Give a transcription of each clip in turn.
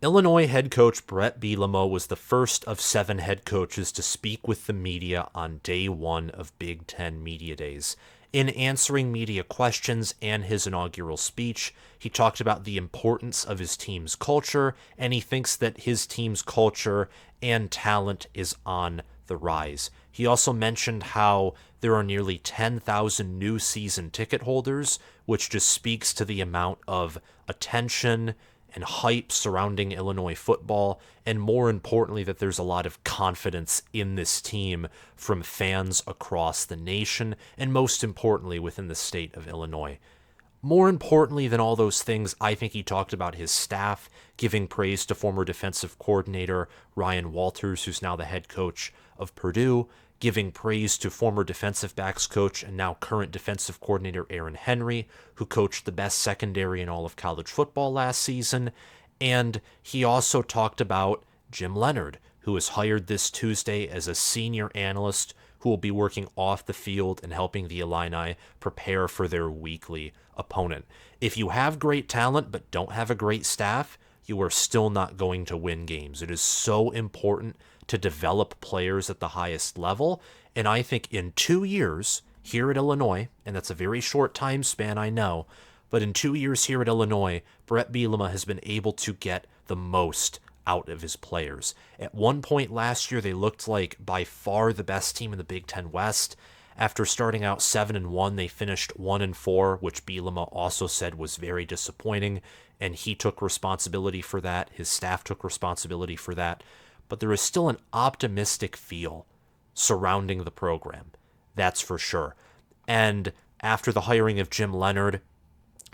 Illinois head coach Bret Bielema was the first of 7 head coaches to speak with the media on day 1 of Big Ten Media Days. In answering media questions and his inaugural speech, he talked about the importance of his team's culture, and he thinks that his team's culture and talent is on the rise. He also mentioned how there are nearly 10,000 new season ticket holders, which just speaks to the amount of attention and hype surrounding Illinois football, and more importantly, that there's a lot of confidence in this team from fans across the nation, and most importantly, within the state of Illinois. More importantly than all those things, I think he talked about his staff, giving praise to former defensive coordinator Ryan Walters, who's now the head coach of Purdue, giving praise to former defensive backs coach and now current defensive coordinator Aaron Henry, who coached the best secondary in all of college football last season. And he also talked about Jim Leonhard, who was hired this Tuesday as a senior analyst who will be working off the field and helping the Illini prepare for their weekly opponent. If you have great talent but don't have a great staff, you are still not going to win games. It is so important to develop players at the highest level, and I think in 2 years here at Illinois, and that's a very short time span, I know, but in 2 years here at Illinois, Bret Bielema has been able to get the most out of his players. At one point last year, they looked like by far the best team in the Big Ten West. After starting out 7-1, they finished 1-4, which Bielema also said was very disappointing, and he took responsibility for that. His staff took responsibility for that. But there is still an optimistic feel surrounding the program. That's for sure. And after the hiring of Jim Leonhard,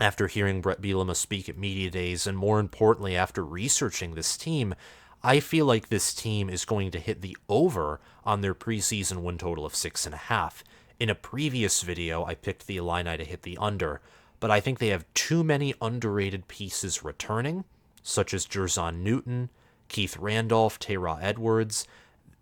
after hearing Bret Bielema speak at media days, and more importantly, after researching this team, I feel like this team is going to hit the over on their preseason win total of 6.5. In a previous video, I picked the Illini to hit the under, but I think they have too many underrated pieces returning, such as Jer'Zhan Newton, Keith Randolph, Terah Edwards.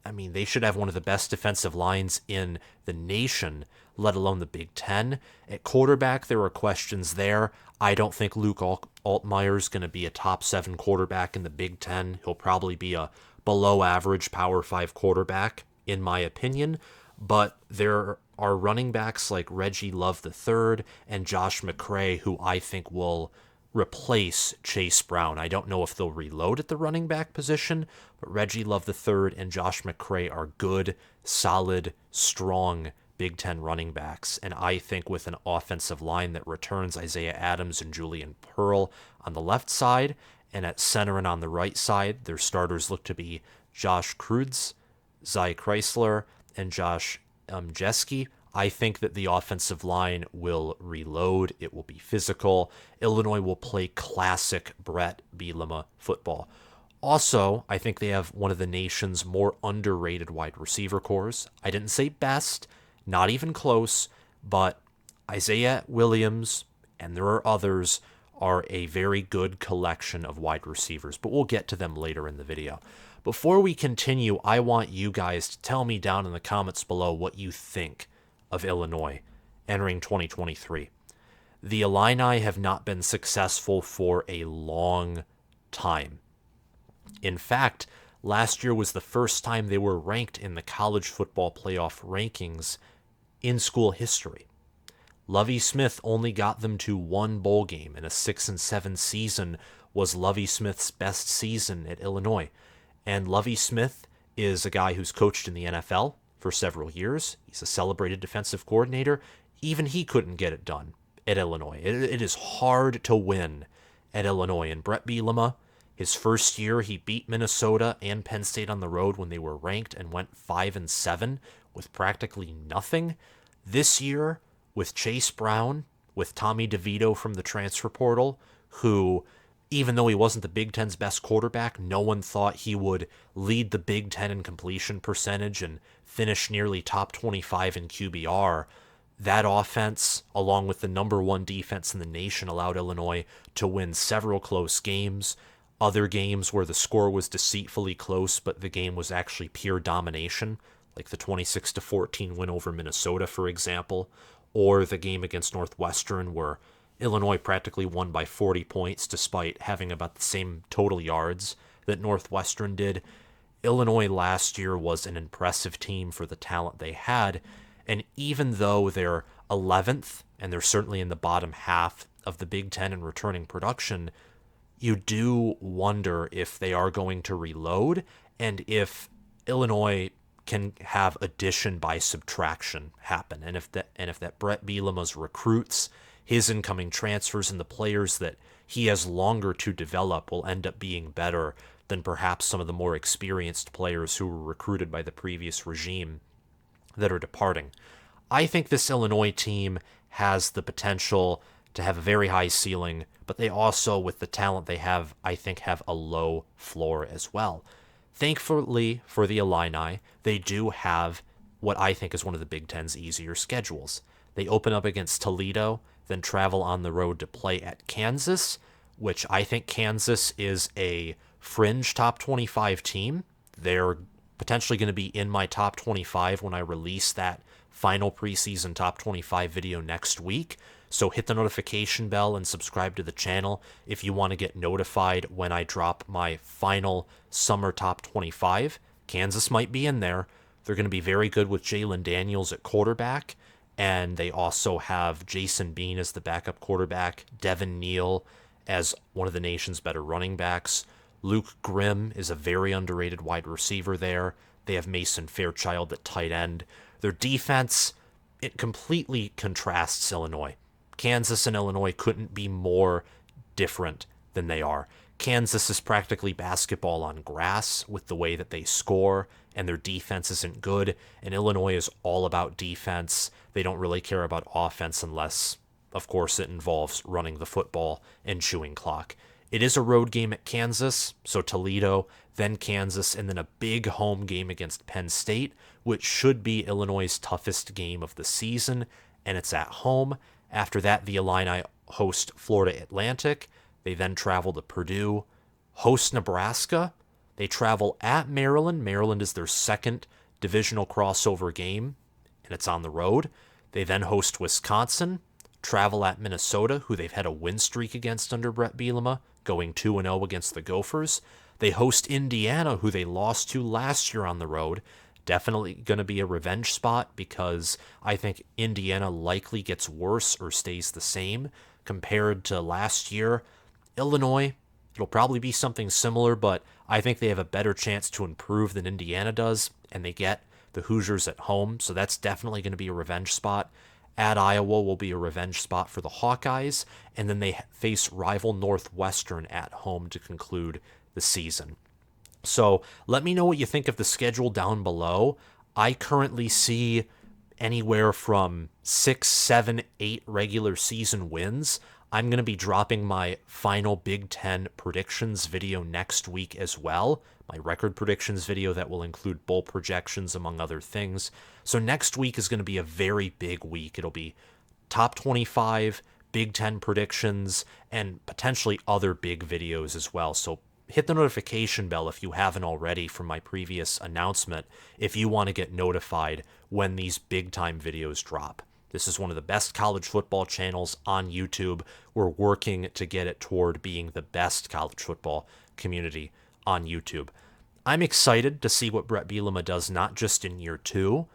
I mean, they should have one of the best defensive lines in the nation, let alone the Big Ten. At quarterback, there are questions there. I don't think Luke Altmyer is going to be a top 7 quarterback in the Big Ten. He'll probably be a below average Power 5 quarterback, in my opinion. But there are running backs like Reggie Love III and Josh McCray, who I think will replace Chase Brown. I don't know if they'll reload at the running back position, but Reggie Love III and Josh McCray are good, solid, strong Big Ten running backs. And I think with an offensive line that returns Isaiah Adams and Julian Pearl on the left side, and at center and on the right side, their starters look to be Josh Krudz, Zy Chrysler, and Josh Jeske. I think that the offensive line will reload. It will be physical. Illinois will play classic Bret Bielema football. Also, I think they have one of the nation's more underrated wide receiver cores. I didn't say best, not even close, but Isaiah Williams, and there are others, are a very good collection of wide receivers, but we'll get to them later in the video. Before we continue, I want you guys to tell me down in the comments below what you think of Illinois entering 2023. The Illini have not been successful for a long time. In fact, last year was the first time they were ranked in the college football playoff rankings in school history. Lovie Smith only got them to one bowl game, and a 6-7 season was Lovie Smith's best season at Illinois. And Lovie Smith is a guy who's coached in the NFL for several years. He's a celebrated defensive coordinator. Even he couldn't get it done at Illinois. It is hard to win at Illinois. And Bret Bielema, his first year, he beat Minnesota and Penn State on the road when they were ranked and went 5-7 with practically nothing. This year, with Chase Brown, with Tommy DeVito from the transfer portal, who, even though he wasn't the Big Ten's best quarterback, no one thought he would lead the Big Ten in completion percentage and finish nearly top 25 in QBR. That offense, along with the number 1 defense in the nation, allowed Illinois to win several close games. Other games where the score was deceitfully close, but the game was actually pure domination, like the 26-14 win over Minnesota, for example, or the game against Northwestern where Illinois practically won by 40 points despite having about the same total yards that Northwestern did. Illinois last year was an impressive team for the talent they had, and even though they're 11th, and they're certainly in the bottom half of the Big Ten in returning production, you do wonder if they are going to reload and if Illinois can have addition by subtraction happen, and if that Bret Bielema's recruits, his incoming transfers, and the players that he has longer to develop will end up being better than perhaps some of the more experienced players who were recruited by the previous regime that are departing. I think this Illinois team has the potential to have a very high ceiling, but they also, with the talent they have, I think have a low floor as well. Thankfully for the Illini, they do have what I think is one of the Big Ten's easier schedules. They open up against Toledo, then travel on the road to play at Kansas, which I think Kansas is a fringe top 25 team. They're potentially going to be in my top 25 when I release that final preseason top 25 video next week. So hit the notification bell and subscribe to the channel if you want to get notified when I drop my final summer top 25. Kansas might be in there. They're going to be very good with Jalen Daniels at quarterback, and they also have Jason Bean as the backup quarterback, Devin Neal as one of the nation's better running backs. Luke Grimm is a very underrated wide receiver there. They have Mason Fairchild at tight end. Their defense, it completely contrasts Illinois. Kansas and Illinois couldn't be more different than they are. Kansas is practically basketball on grass with the way that they score, and their defense isn't good, and Illinois is all about defense. They don't really care about offense unless, of course, it involves running the football and chewing clock. It is a road game at Kansas, so Toledo, then Kansas, and then a big home game against Penn State, which should be Illinois' toughest game of the season, and it's at home. After that, the Illini host Florida Atlantic. They then travel to Purdue, host Nebraska. They travel at Maryland. Maryland is their second divisional crossover game, and it's on the road. They then host Wisconsin, travel at Minnesota, who they've had a win streak against under Bret Bielema, going 2-0 against the Gophers. They host Indiana, who they lost to last year on the road. Definitely going to be a revenge spot because I think Indiana likely gets worse or stays the same compared to last year. Illinois, it'll probably be something similar, but I think they have a better chance to improve than Indiana does, and they get the Hoosiers at home, so that's definitely going to be a revenge spot. At Iowa will be a revenge spot for the Hawkeyes, and then they face rival Northwestern at home to conclude the season. So let me know what you think of the schedule down below. I currently see anywhere from 6, 7, 8 regular season wins. I'm going to be dropping my final Big Ten predictions video next week as well. My record predictions video that will include bowl projections, among other things. So next week is going to be a very big week. It'll be top 25, Big Ten predictions, and potentially other big videos as well. So hit the notification bell if you haven't already from my previous announcement if you want to get notified when these big time videos drop. This is one of the best college football channels on YouTube. We're working to get it toward being the best college football community on YouTube. I'm excited to see what Bret Bielema does, not just in year 3,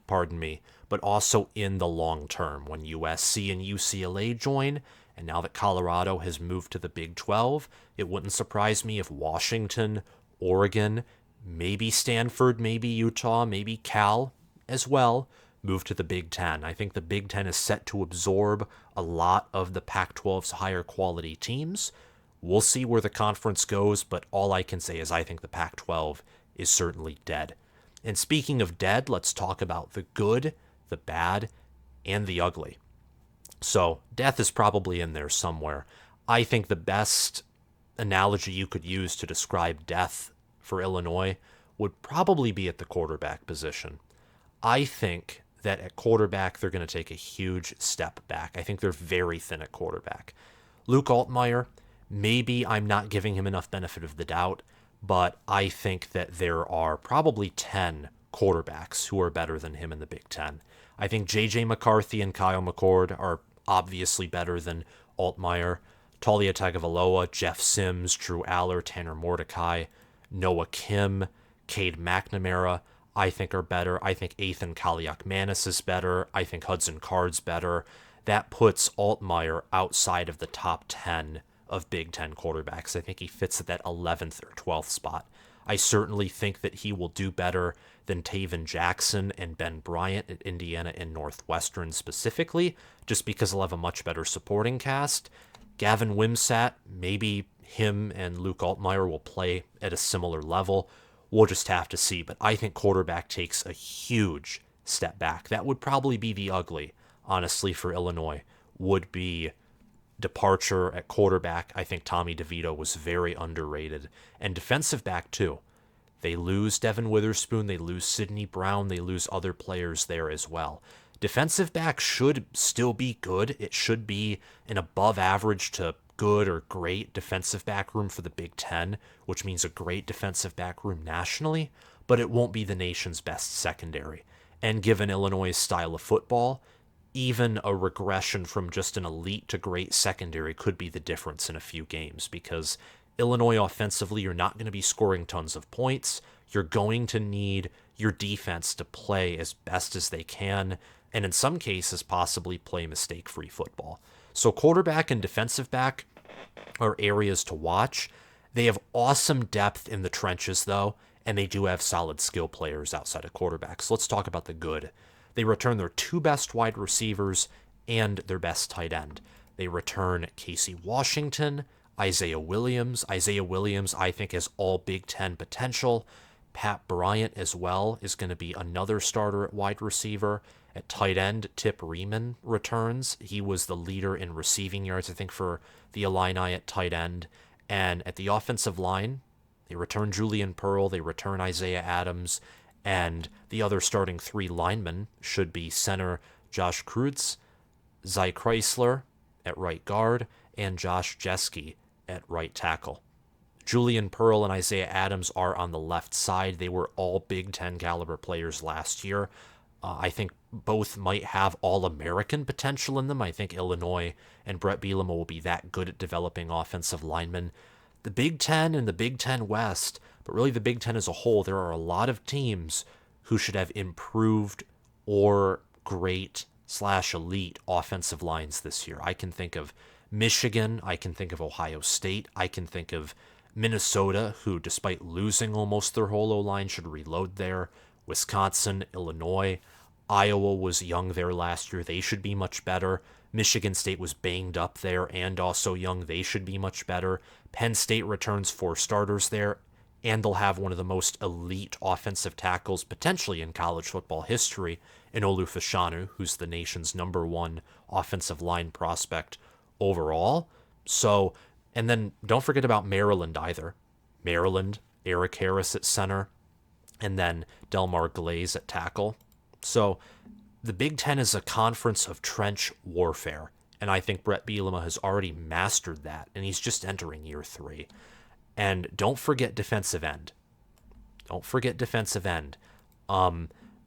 pardon me, but also in the long term when USC and UCLA join. And now that Colorado has moved to the Big 12, it wouldn't surprise me if Washington, Oregon, maybe Stanford, maybe Utah, maybe Cal as well move to the Big 10. I think the Big 10 is set to absorb a lot of the Pac-12's higher quality teams. We'll see where the conference goes, but all I can say is I think the Pac-12 is certainly dead. And speaking of dead, let's talk about the good, the bad, and the ugly. So death is probably in there somewhere. I think the best analogy you could use to describe death for Illinois would probably be at the quarterback position. I think that at quarterback, they're going to take a huge step back. I think they're very thin at quarterback. Luke Altmyer, maybe I'm not giving him enough benefit of the doubt, but I think that there are probably 10 quarterbacks who are better than him in the Big Ten. I think J.J. McCarthy and Kyle McCord are obviously better than Altmyer. Talia Tagovailoa, Jeff Sims, Drew Aller, Tanner Mordecai, Noah Kim, Cade McNamara, I think are better. I think Ethan Kaliakmanis is better. I think Hudson Card's better. That puts Altmyer outside of the top 10 of Big Ten quarterbacks. I think he fits at that 11th or 12th spot. I certainly think that he will do better than Taven Jackson and Ben Bryant at Indiana and Northwestern specifically, just because he'll have a much better supporting cast. Gavin Wimsatt, maybe him and Luke Altmyer will play at a similar level. We'll just have to see. But I think quarterback takes a huge step back. That would probably be the ugly, honestly, for Illinois, would be departure at quarterback. I think Tommy DeVito was very underrated. And defensive back, too. They lose Devon Witherspoon, they lose Sidney Brown, they lose other players there as well. Defensive back should still be good. It should be an above average to good or great defensive back room for the Big Ten, which means a great defensive back room nationally, but it won't be the nation's best secondary. And given Illinois' style of football, even a regression from just an elite to great secondary could be the difference in a few games, because Illinois offensively, you're not going to be scoring tons of points. You're going to need your defense to play as best as they can, and in some cases possibly play mistake-free football. So quarterback and defensive back are areas to watch. They have awesome depth in the trenches, though, and they do have solid skill players outside of quarterbacks. So let's talk about the good. They return their two best wide receivers and their best tight end. They return Casey Washington, Isaiah Williams. Isaiah Williams, I think, has all Big Ten potential. Pat Bryant as well is going to be another starter at wide receiver. At tight end, Tip Riemann returns. He was the leader in receiving yards, I think, for the Illini at tight end. And at the offensive line, they return Julian Pearl, they return Isaiah Adams, and the other starting three linemen should be center Josh Kreutz, Zy Chrysler at right guard, and Josh Jeske at right tackle. Julian Pearl and Isaiah Adams are on the left side. They were all Big Ten caliber players last year. I think both might have All-American potential in them. I think Illinois and Bret Bielema will be that good at developing offensive linemen. The Big Ten and the Big Ten West, but really the Big Ten as a whole, there are a lot of teams who should have improved or great/elite offensive lines this year. I can think of Michigan, I can think of Ohio State, I can think of Minnesota, who despite losing almost their whole O-line should reload there. Wisconsin, Illinois, Iowa was young there last year. They should be much better. Michigan State was banged up there and also young. They should be much better. Penn State returns 4 starters there, and they'll have one of the most elite offensive tackles potentially in college football history in Olu Fashanu, who's the nation's #1 offensive line prospect overall. So, and then don't forget about Maryland either. Maryland, Eric Harris at center, and then Delmar Glaze at tackle. So the Big Ten is a conference of trench warfare, and I think Bret Bielema has already mastered that, and he's just entering year 3. And don't forget defensive end. Don't forget defensive end.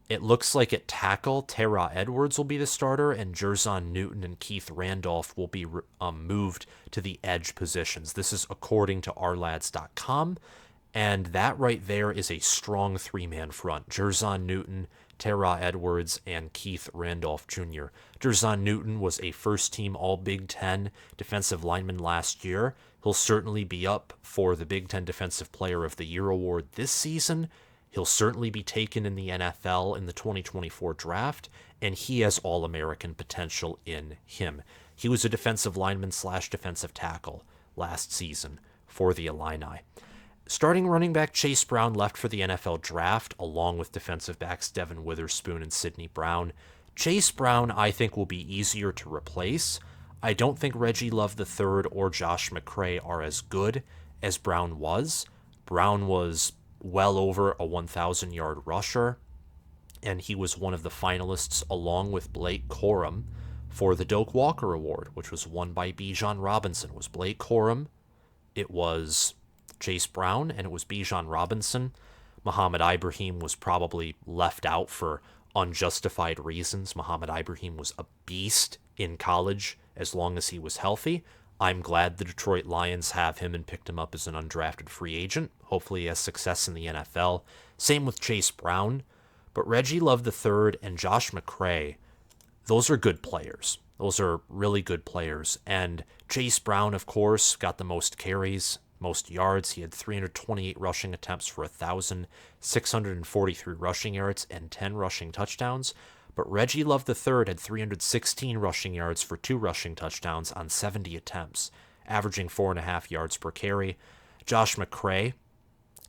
It looks like at tackle, Terah Edwards will be the starter, and Jer'Zhan Newton and Keith Randolph will be moved to the edge positions. This is according to ourlads.com, and that right there is a strong 3-man front. Jer'Zhan Newton, Terah Edwards, and Keith Randolph Jr. Jer'Zhan Newton was a first-team All-Big Ten defensive lineman last year. He'll certainly be up for the Big Ten Defensive Player of the Year award this season. He'll certainly be taken in the NFL in the 2024 draft, and he has All-American potential in him. He was a defensive lineman/defensive tackle last season for the Illini. Starting running back Chase Brown left for the NFL draft, along with defensive backs Devon Witherspoon and Sidney Brown. Chase Brown, I think, will be easier to replace. I don't think Reggie Love III or Josh McCray are as good as Brown was. Brown was well over a 1,000-yard rusher, and he was one of the finalists along with Blake Corum for the Doak Walker Award, which was won by Bijan Robinson. It was Blake Corum, it was Chase Brown, and it was Bijan Robinson. Muhammad Ibrahim was probably left out for unjustified reasons. Muhammad Ibrahim was a beast in college as long as he was healthy. I'm glad the Detroit Lions have him and picked him up as an undrafted free agent. Hopefully he has success in the NFL. Same with Chase Brown. But Reggie Love III and Josh McCray, those are good players. Those are really good players. And Chase Brown, of course, got the most carries, most yards. He had 328 rushing attempts for 1,643 rushing yards and 10 rushing touchdowns. But Reggie Love III had 316 rushing yards for 2 rushing touchdowns on 70 attempts, averaging 4.5 yards per carry. Josh McCray,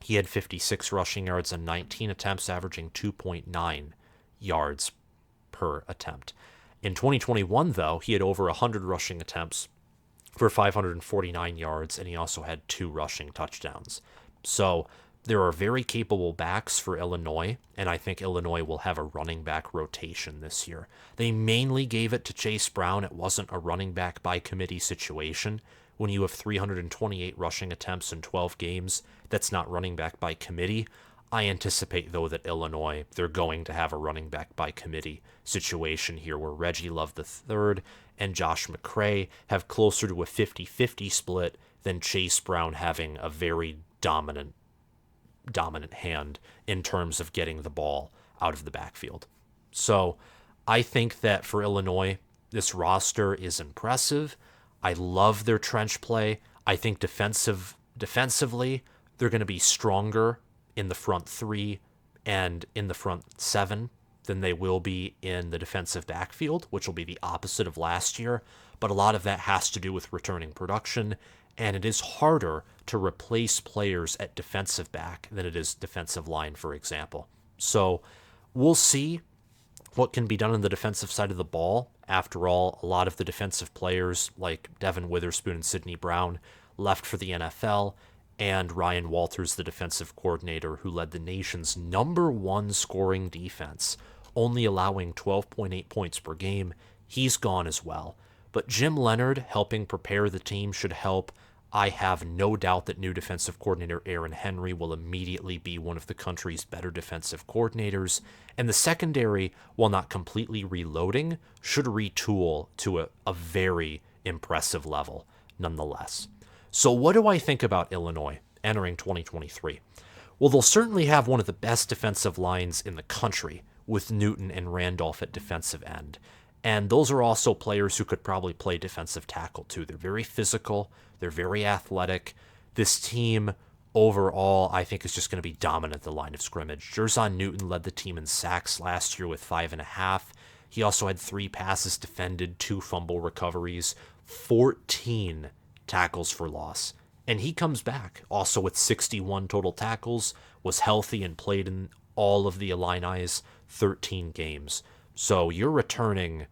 he had 56 rushing yards on 19 attempts, averaging 2.9 yards per attempt. In 2021, though, he had over 100 rushing attempts for 549 yards, and he also had 2 rushing touchdowns. So there are very capable backs for Illinois, and I think Illinois will have a running back rotation this year. They mainly gave it to Chase Brown. It wasn't a running back by committee situation. When you have 328 rushing attempts in 12 games, that's not running back by committee. I anticipate, though, that Illinois, they're going to have a running back by committee situation here where Reggie Love III and Josh McCray have closer to a 50-50 split than Chase Brown having a very dominant hand in terms of getting the ball out of the backfield. So I think that for Illinois, this roster is impressive. I love their trench play. I think defensively, they're going to be stronger in the front 3 and in the front 7 than they will be in the defensive backfield, which will be the opposite of last year. But a lot of that has to do with returning production, and it is harder to replace players at defensive back than it is defensive line, for example. So we'll see what can be done on the defensive side of the ball. After all, a lot of the defensive players like Devon Witherspoon and Sidney Brown left for the NFL, and Ryan Walters, the defensive coordinator who led the nation's #1 scoring defense, only allowing 12.8 points per game, he's gone as well. But Jim Leonhard helping prepare the team should help. I have no doubt that new defensive coordinator Aaron Henry will immediately be one of the country's better defensive coordinators, and the secondary, while not completely reloading, should retool to a very impressive level nonetheless. So what do I think about Illinois entering 2023? Well, they'll certainly have one of the best defensive lines in the country with Newton and Randolph at defensive end. And those are also players who could probably play defensive tackle too. They're very physical. They're very athletic. This team overall, I think, is just going to be dominant at the line of scrimmage. Jer'Zhan Newton led the team in sacks last year with 5.5. He also had 3 passes defended, 2 fumble recoveries, 14 tackles for loss. And he comes back also with 61 total tackles, was healthy and played in all of the Illini's 13 games. So you're returning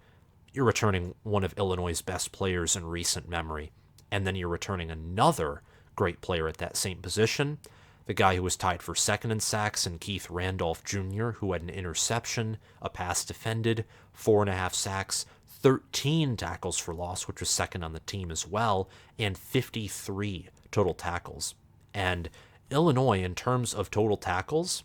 one of Illinois' best players in recent memory, and then you're returning another great player at that same position, the guy who was tied for second in sacks, and Keith Randolph Jr., who had an interception, a pass defended, 4.5 sacks, 13 tackles for loss, which was second on the team as well, and 53 total tackles. And Illinois, in terms of total tackles,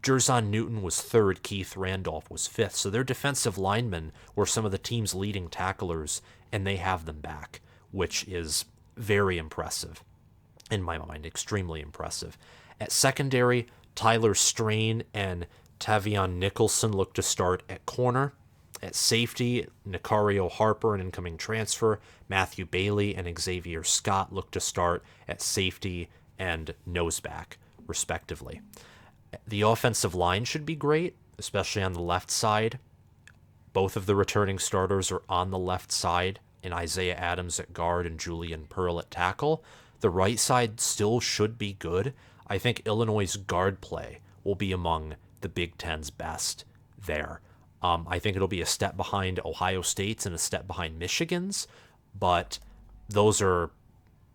Jer'Zhan Newton was 3rd, Keith Randolph was 5th. So their defensive linemen were some of the team's leading tacklers, and they have them back, which is very impressive. In my mind, extremely impressive. At secondary, Tyler Strain and Tavion Nicholson look to start at corner. At safety, Nicario Harper, an incoming transfer, Matthew Bailey, and Xavier Scott look to start at safety and noseback, respectively. The offensive line should be great, especially on the left side. Both of the returning starters are on the left side, in Isaiah Adams at guard and Julian Pearl at tackle. The right side still should be good. I think Illinois' guard play will be among the Big Ten's best there. I think it'll be a step behind Ohio State's and a step behind Michigan's, but those are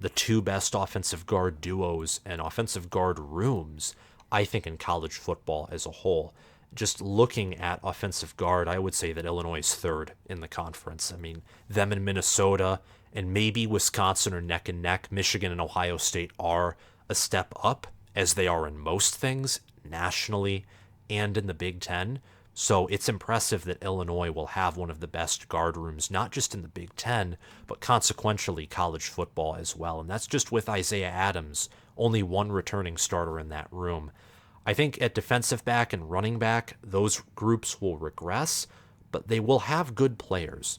the 2 best offensive guard duos and offensive guard rooms, I think, in college football as a whole. Just looking at offensive guard, I would say that Illinois is 3rd in the conference. I mean, them and Minnesota and maybe Wisconsin are neck and neck. Michigan and Ohio State are a step up, as they are in most things, nationally and in the Big Ten. So it's impressive that Illinois will have one of the best guard rooms, not just in the Big Ten, but consequentially college football as well. And that's just with Isaiah Adams, only one returning starter in that room. I think at defensive back and running back, those groups will regress, but they will have good players.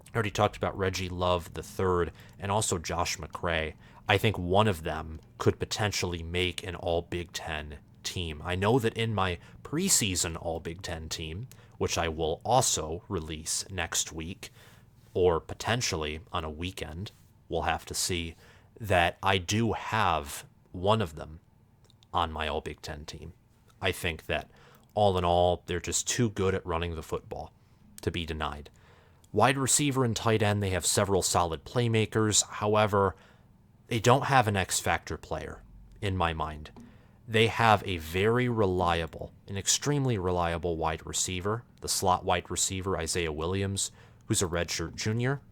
I already talked about Reggie Love III and also Josh McCray. I think one of them could potentially make an all Big Ten team. I know that in my preseason all Big Ten team, which I will also release next week, or potentially on a weekend, we'll have to see, that I do have one of them on my all Big Ten team. I think that all in all, they're just too good at running the football to be denied. Wide receiver and tight end, they have several solid playmakers. However, they don't have an X factor player in my mind. They have a very reliable, an extremely reliable wide receiver, the slot wide receiver, Isaiah Williams, who's a redshirt junior.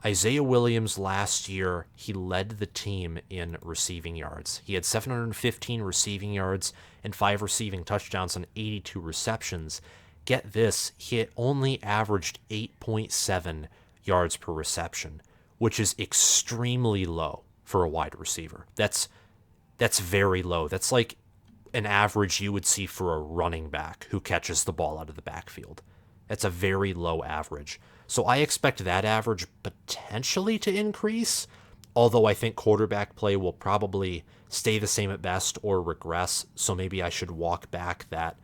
Isaiah Williams last year, he led the team in receiving yards. He had 715 receiving yards and 5 receiving touchdowns on 82 receptions. Get this, he only averaged 8.7 yards per reception, which is extremely low for a wide receiver. That's very low. That's like an average you would see for a running back who catches the ball out of the backfield. That's a very low average. So I expect that average potentially to increase, although I think quarterback play will probably stay the same at best or regress, so maybe I should walk back that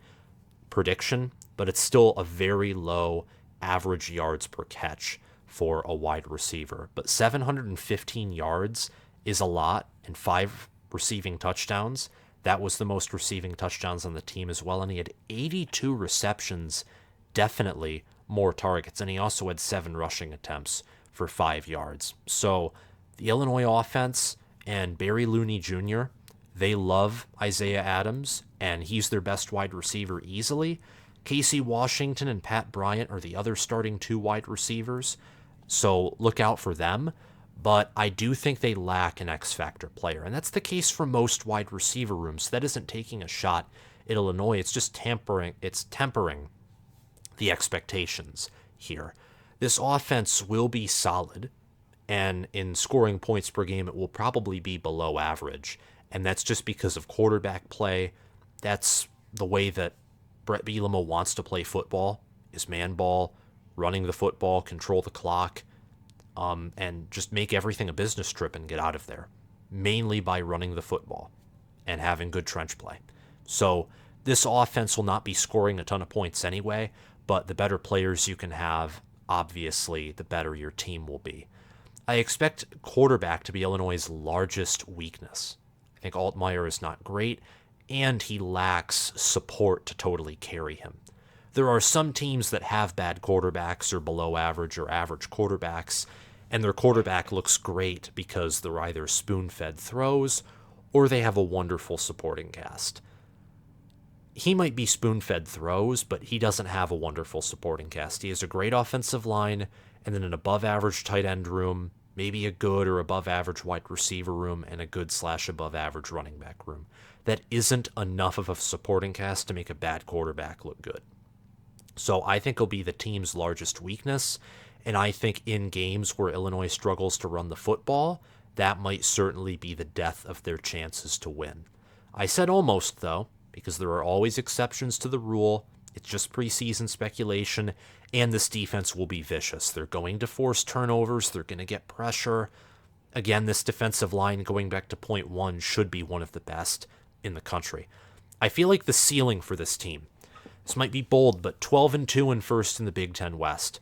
prediction, but it's still a very low average yards per catch for a wide receiver. But 715 yards is a lot, and 5 receiving touchdowns. That was the most receiving touchdowns on the team as well, and he had 82 receptions, definitely more targets, and he also had 7 rushing attempts for 5 yards. So the Illinois offense and Lunney Jr., they love Isaiah Adams, and he's their best wide receiver easily. Casey Washington and Pat Bryant are the other starting 2 wide receivers, so look out for them. But I do think they lack an X-factor player, and that's the case for most wide receiver rooms. That isn't taking a shot at Illinois. It's just tempering the expectations here. This offense will be solid, and in scoring points per game, it will probably be below average. And that's just because of quarterback play. That's the way that Bret Bielema wants to play football, is man ball, running the football, control the clock, and just make everything a business trip and get out of there, mainly by running the football and having good trench play. So this offense will not be scoring a ton of points anyway, but the better players you can have, obviously, the better your team will be. I expect quarterback to be Illinois' largest weakness. I think Altmyer is not great, and he lacks support to totally carry him. There are some teams that have bad quarterbacks or below average or average quarterbacks, and their quarterback looks great because they're either spoon-fed throws or they have a wonderful supporting cast. He might be spoon-fed throws, but he doesn't have a wonderful supporting cast. He has a great offensive line and then an above-average tight end room, maybe a good or above-average wide receiver room, and a good/above-average running back room. That isn't enough of a supporting cast to make a bad quarterback look good. So I think he'll be the team's largest weakness, and I think in games where Illinois struggles to run the football, that might certainly be the death of their chances to win. I said almost, though, because there are always exceptions to the rule. It's just preseason speculation, and this defense will be vicious. They're going to force turnovers. They're going to get pressure. Again, this defensive line, going back to point 1, should be one of the best in the country. I feel like the ceiling for this team, this might be bold, but 12-2 and first in the Big Ten West.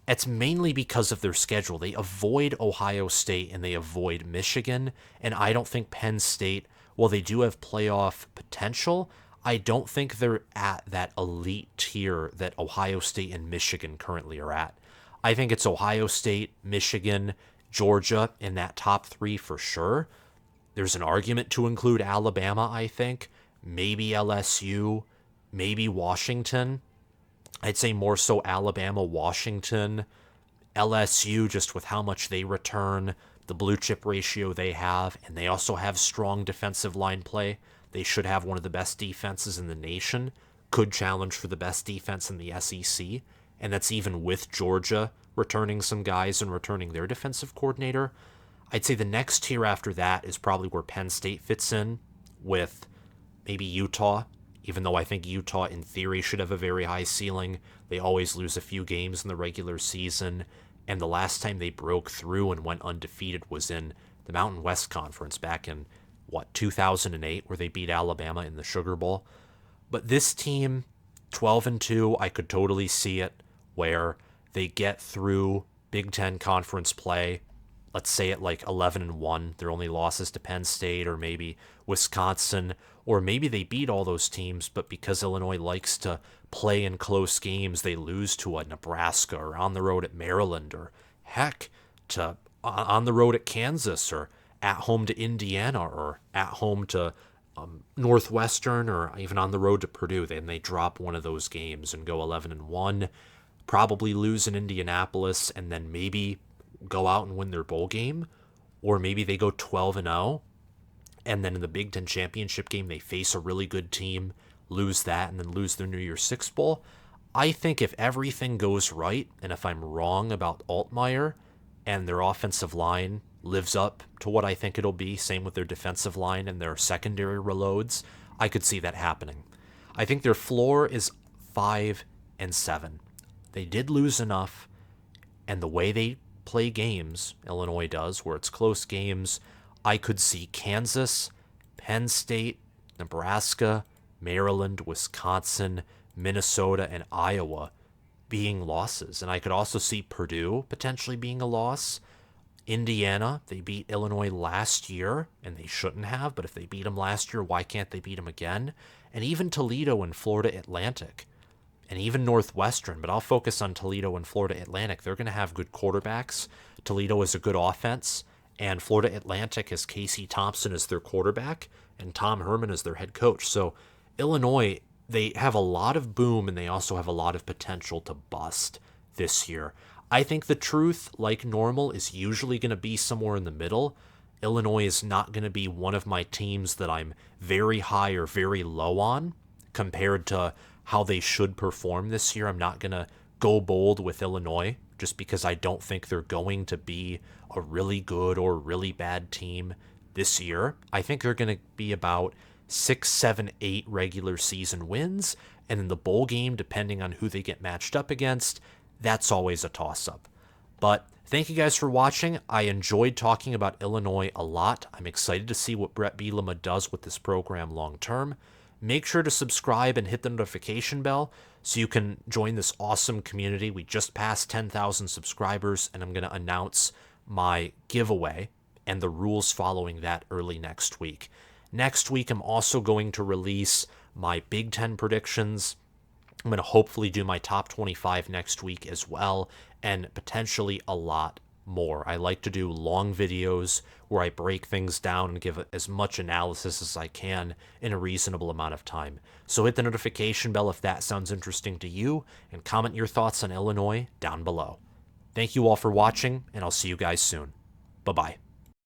It's mainly because of their schedule. They avoid Ohio State and they avoid Michigan, and I don't think Penn State, while they do have playoff potential, I don't think they're at that elite tier that Ohio State and Michigan currently are at. I think it's Ohio State, Michigan, Georgia in that top 3 for sure. There's an argument to include Alabama, I think, maybe LSU, maybe Washington. I'd say more so Alabama, Washington, LSU, just with how much they return, the blue chip ratio they have, and they also have strong defensive line play. They should have one of the best defenses in the nation could challenge for the best defense in the SEC, and that's even with Georgia returning some guys and returning their defensive coordinator. I'd say the next tier after that is probably where Penn State fits in, with maybe Utah, even though I think Utah in theory should have a very high ceiling. They always lose a few games in the regular season, and the last time they broke through and went undefeated was in the Mountain West Conference back in, 2008, where they beat Alabama in the Sugar Bowl. But this team, 12-2, I could totally see it, where they get through Big Ten conference play, let's say at like 11-1, their only losses to Penn State or maybe Wisconsin, or maybe they beat all those teams, but because Illinois likes to play in close games, they lose to a Nebraska or on the road at Maryland, or heck, to on the road at Kansas, or at home to Indiana, or at home to Northwestern, or even on the road to Purdue. Then they drop one of those games and go 11-1, probably lose in Indianapolis, and then maybe go out and win their bowl game, or maybe they go 12-0, and then in the Big Ten championship game they face a really good team, lose that, and then lose their New Year's Six Bowl. I think if everything goes right, and if I'm wrong about Altmyer, and their offensive line lives up to what I think it'll be, same with their defensive line and their secondary reloads, I could see that happening. I think their floor is 5-7. They did lose enough, and the way they play games, Illinois does, where it's close games, I could see Kansas, Penn State, Nebraska, Maryland, Wisconsin, Minnesota, and Iowa being losses. And I could also see Purdue potentially being a loss. Indiana, they beat Illinois last year, and they shouldn't have, but if they beat them last year, why can't they beat them again? And even Toledo and Florida Atlantic, and even Northwestern, but I'll focus on Toledo and Florida Atlantic. They're going to have good quarterbacks. Toledo is a good offense, and Florida Atlantic has Casey Thompson as their quarterback, and Tom Herman as their head coach. So Illinois, they have a lot of boom, and they also have a lot of potential to bust this year. I think the truth, like normal, is usually going to be somewhere in the middle. Illinois is not going to be one of my teams that I'm very high or very low on compared to how they should perform this year. I'm not going to go bold with Illinois just because I don't think they're going to be a really good or really bad team this year. I think they're going to be about 6, 7, 8 regular season wins, and in the bowl game, depending on who they get matched up against, that's always a toss-up. But thank you guys for watching. I enjoyed talking about Illinois a lot. I'm excited to see what Bret Bielema does with this program long term. Make sure to subscribe and hit the notification bell so you can join this awesome community. We just passed 10,000 subscribers, and I'm going to announce my giveaway and the rules following that early next week. Next week, I'm also going to release my Big Ten predictions. I'm going to hopefully do my top 25 next week as well, and potentially a lot more. I like to do long videos where I break things down and give as much analysis as I can in a reasonable amount of time. So hit the notification bell if that sounds interesting to you, and comment your thoughts on Illinois down below. Thank you all for watching, and I'll see you guys soon. Bye-bye.